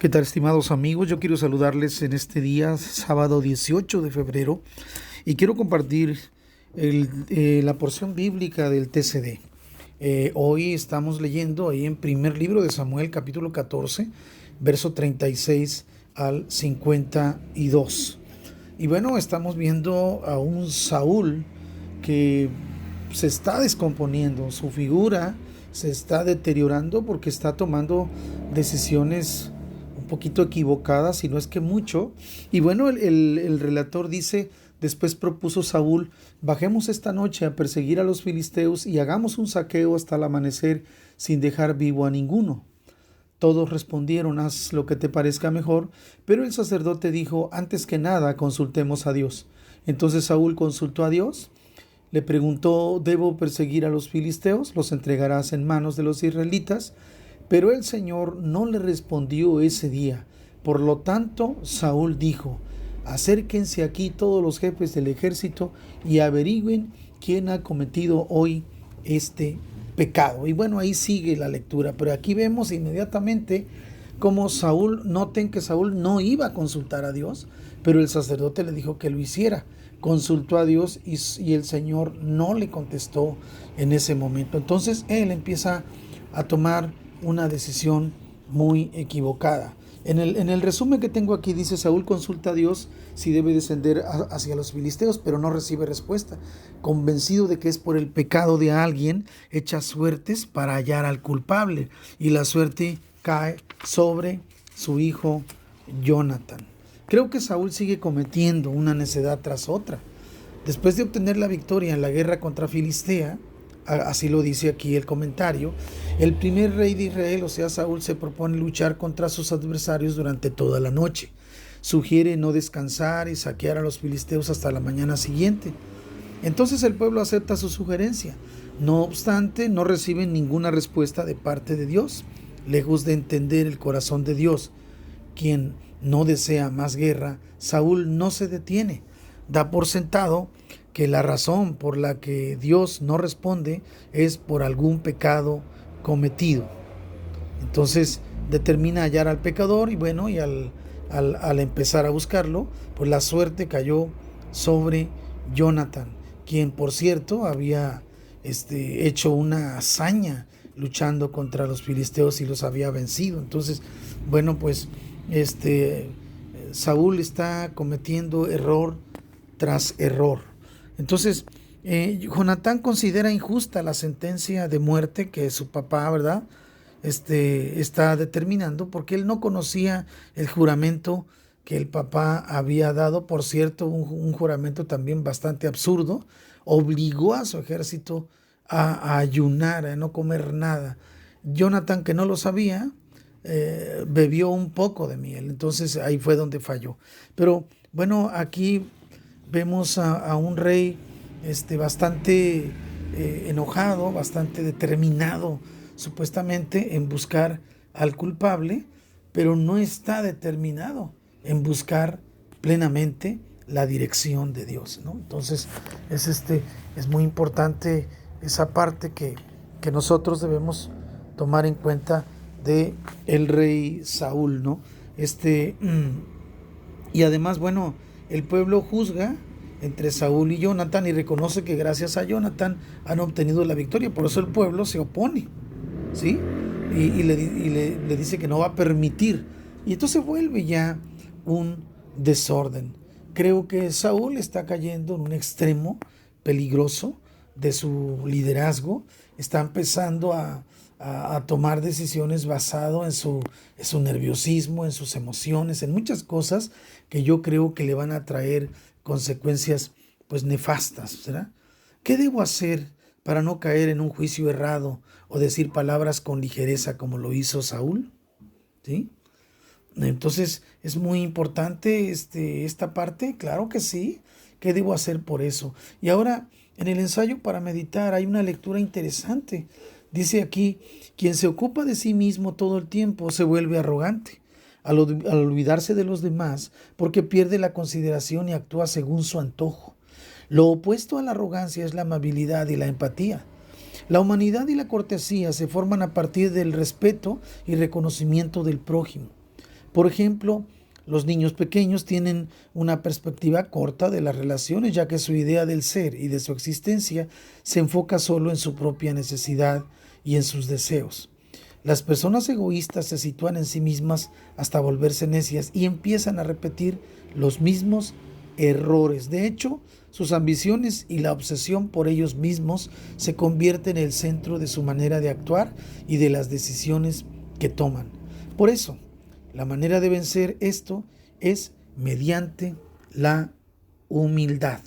¿Qué tal, estimados amigos? Yo quiero saludarles en este día, sábado 18 de febrero, y quiero compartir la porción bíblica del TCD. Hoy estamos leyendo ahí en primer libro de Samuel, capítulo 14, verso 36 al 52. Y bueno, estamos viendo a un Saúl que se está descomponiendo, su figura se está deteriorando porque está tomando decisiones un poquito equivocadas, si no es que mucho. Y bueno, el relator dice: después propuso Saúl: bajemos esta noche a perseguir a los filisteos y hagamos un saqueo hasta el amanecer sin dejar vivo a ninguno. Todos respondieron: haz lo que te parezca mejor. Pero el sacerdote dijo: antes que nada, consultemos a Dios. Entonces Saúl consultó a Dios. Le preguntó: ¿debo perseguir a los filisteos? ¿Los entregarás en manos de los israelitas? Pero el Señor no le respondió ese día. Por lo tanto, Saúl dijo: acérquense aquí todos los jefes del ejército y averigüen quién ha cometido hoy este pecado. Y bueno, ahí sigue la lectura, pero aquí vemos inmediatamente cómo noten que Saúl no iba a consultar a Dios, pero el sacerdote le dijo que lo hiciera. Consultó a Dios y el Señor no le contestó en ese momento. Entonces él empieza a tomar una decisión muy equivocada. En el resumen que tengo aquí dice: Saúl consulta a Dios si debe descender hacia los filisteos, pero no recibe respuesta. Convencido de que es por el pecado de alguien, echa suertes para hallar al culpable, y la suerte cae sobre su hijo Jonathan. Creo que Saúl sigue cometiendo una necedad tras otra. Después de obtener la victoria en la guerra contra Filistea, así lo dice aquí el comentario, el primer rey de Israel, o sea Saúl, se propone luchar contra sus adversarios durante toda la noche. Sugiere no descansar y saquear a los filisteos hasta la mañana siguiente. Entonces el pueblo acepta su sugerencia. No obstante, no reciben ninguna respuesta de parte de Dios. Lejos de entender el corazón de Dios, quien no desea más guerra, Saúl no se detiene. Da por sentado que la razón por la que Dios no responde es por algún pecado cometido. Entonces determina hallar al pecador, y bueno, y al empezar a buscarlo, pues la suerte cayó sobre Jonathan, quien por cierto había hecho una hazaña luchando contra los filisteos y los había vencido. Entonces, bueno, pues Saúl está cometiendo error tras error. Entonces, Jonatán considera injusta la sentencia de muerte que su papá, ¿verdad?, está determinando, porque él no conocía el juramento que el papá había dado. Por cierto, un juramento también bastante absurdo. Obligó a su ejército a ayunar, a no comer nada. Jonatán, que no lo sabía, bebió un poco de miel. Entonces ahí fue donde falló. Pero bueno, aquí vemos a un rey bastante enojado, bastante determinado supuestamente en buscar al culpable, pero no está determinado en buscar plenamente la dirección de Dios, ¿no? Entonces es muy importante esa parte que nosotros debemos tomar en cuenta de el rey Saúl, ¿no? Y además, bueno, el pueblo juzga entre Saúl y Jonatán y reconoce que gracias a Jonatán han obtenido la victoria. Por eso el pueblo se opone, ¿sí? Y le dice que no va a permitir. Y entonces vuelve ya un desorden. Creo que Saúl está cayendo en un extremo peligroso de su liderazgo. Está empezando a tomar decisiones basado en su nerviosismo, en sus emociones, en muchas cosas que yo creo que le van a traer consecuencias pues nefastas, ¿verdad? ¿Qué debo hacer para no caer en un juicio errado o decir palabras con ligereza como lo hizo Saúl? ¿Sí? Entonces es muy importante esta parte. Claro que sí. ¿Qué debo hacer por eso? Y ahora, en el ensayo para meditar hay una lectura interesante. Dice aquí: quien se ocupa de sí mismo todo el tiempo se vuelve arrogante al olvidarse de los demás, porque pierde la consideración y actúa según su antojo. Lo opuesto a la arrogancia es la amabilidad y la empatía. La humanidad y la cortesía se forman a partir del respeto y reconocimiento del prójimo. Por ejemplo, los niños pequeños tienen una perspectiva corta de las relaciones, ya que su idea del ser y de su existencia se enfoca solo en su propia necesidad y en sus deseos. Las personas egoístas se sitúan en sí mismas hasta volverse necias y empiezan a repetir los mismos errores. De hecho, sus ambiciones y la obsesión por ellos mismos se convierten en el centro de su manera de actuar y de las decisiones que toman. Por eso, la manera de vencer esto es mediante la humildad.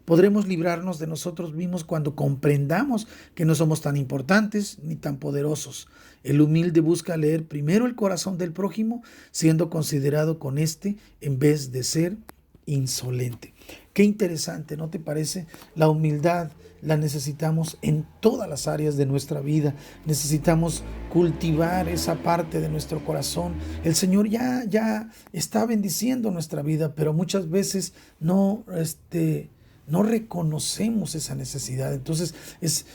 Podremos librarnos de nosotros mismos cuando comprendamos que no somos tan importantes ni tan poderosos. El humilde busca leer primero el corazón del prójimo, siendo considerado con éste en vez de ser insolente. Qué interesante, ¿no te parece? La humildad la necesitamos en todas las áreas de nuestra vida. Necesitamos cultivar esa parte de nuestro corazón. El Señor ya está bendiciendo nuestra vida, pero muchas veces no reconocemos esa necesidad. Entonces es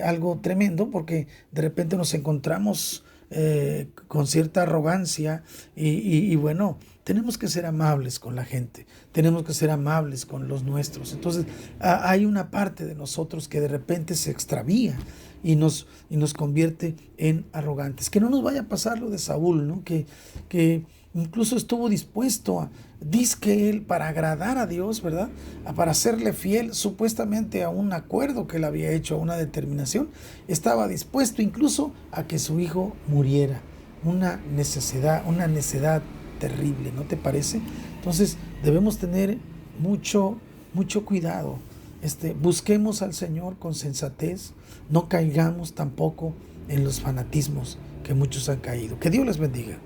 algo tremendo, porque de repente nos encontramos con cierta arrogancia y bueno, tenemos que ser amables con la gente, tenemos que ser amables con los nuestros. Entonces hay una parte de nosotros que de repente se extravía y nos convierte en arrogantes. Que no nos vaya a pasar lo de Saúl, ¿no? Que incluso estuvo dispuesto dizque él, para agradar a Dios, ¿verdad? Para serle fiel supuestamente a un acuerdo que él había hecho, a una determinación. Estaba dispuesto incluso a que su hijo muriera. Una necedad terrible, ¿no te parece? Entonces debemos tener mucho cuidado. Busquemos al Señor con sensatez, no caigamos tampoco en los fanatismos que muchos han caído. Que Dios les bendiga.